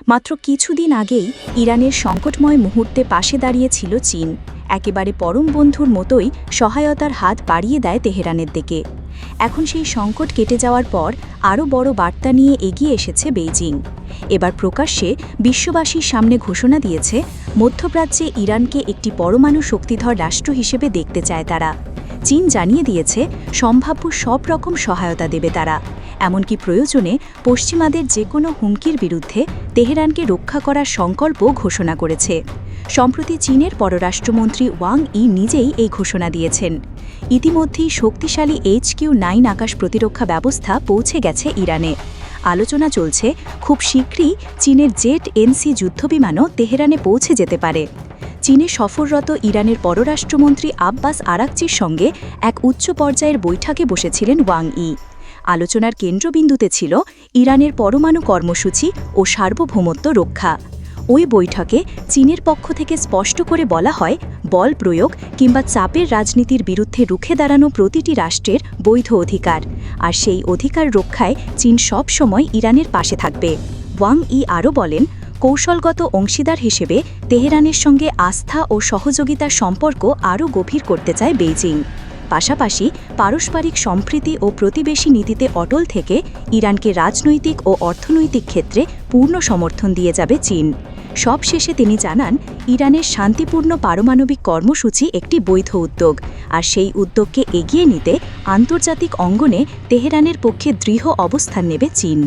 মাত্র কিছুদিন আগেই ইরানের সংকটময় মুহূর্তে পাশে দাঁড়িয়েছিল চীন। একেবারে পরম বন্ধুর মতোই সহায়তার হাত বাড়িয়ে দেয় তেহরানের দিকে। এখন সেই সংকট কেটে যাওয়ার পর আরও বড় বার্তা নিয়ে এগিয়ে এসেছে বেইজিং। এবার প্রকাশ্যে বিশ্ববাসীর সামনে ঘোষণা দিয়েছে, মধ্যপ্রাচ্যে ইরানকে একটি পরমাণু শক্তিধর রাষ্ট্র হিসেবে দেখতে চায় তারা। চীন জানিয়ে দিয়েছে, সম্ভাব্য সব রকম সহায়তা দেবে তারা, এমনকি প্রয়োজনে পশ্চিমাদের যে কোনো হুমকির বিরুদ্ধে তেহরানকে রক্ষা করার সংকল্প ঘোষণা করেছে। সম্প্রতি চীনের পররাষ্ট্রমন্ত্রী ওয়াং ই নিজেই এই ঘোষণা দিয়েছেন। ইতিমধ্যেই শক্তিশালী HQ-9 আকাশ প্রতিরক্ষা ব্যবস্থা পৌঁছে গেছে ইরানে। আলোচনা চলছে, খুব শীঘ্রই চীনের জেট NC যুদ্ধবিমানও তেহরানে পৌঁছে যেতে পারে। চীনে সফররত ইরানের পররাষ্ট্রমন্ত্রী আব্বাস আরাকচির সঙ্গে এক উচ্চ পর্যায়ের বৈঠকে বসেছিলেন ওয়াং ই। আলোচনার কেন্দ্রবিন্দুতে ছিল ইরানের পরমাণু কর্মসূচি ও সার্বভৌমত্ব রক্ষা। ওই বৈঠকে চীনের পক্ষ থেকে স্পষ্ট করে বলা হয়, বল প্রয়োগ কিংবা চাপের রাজনীতির বিরুদ্ধে রুখে দাঁড়ানো প্রতিটি রাষ্ট্রের বৈধ অধিকার, আর সেই অধিকার রক্ষায় চীন সব সময় ইরানের পাশে থাকবে। ওয়াং ই আরও বলেন, কৌশলগত অংশীদার হিসেবে তেহরানের সঙ্গে আস্থা ও সহযোগিতার সম্পর্ক আরও গভীর করতে চায় বেইজিং। পাশাপাশি পারস্পরিক সম্প্রীতি ও প্রতিবেশী নীতিতে অটল থেকে ইরানকে রাজনৈতিক ও অর্থনৈতিক ক্ষেত্রে পূর্ণ সমর্থন দিয়ে যাবে চীন। সবশেষে তিনি জানান, ইরানের শান্তিপূর্ণ পারমাণবিক কর্মসূচি একটি বৈধ উদ্যোগ, আর সেই উদ্যোগকে এগিয়ে নিতে আন্তর্জাতিক অঙ্গনে তেহরানের পক্ষে দৃঢ় অবস্থান নেবে চীন।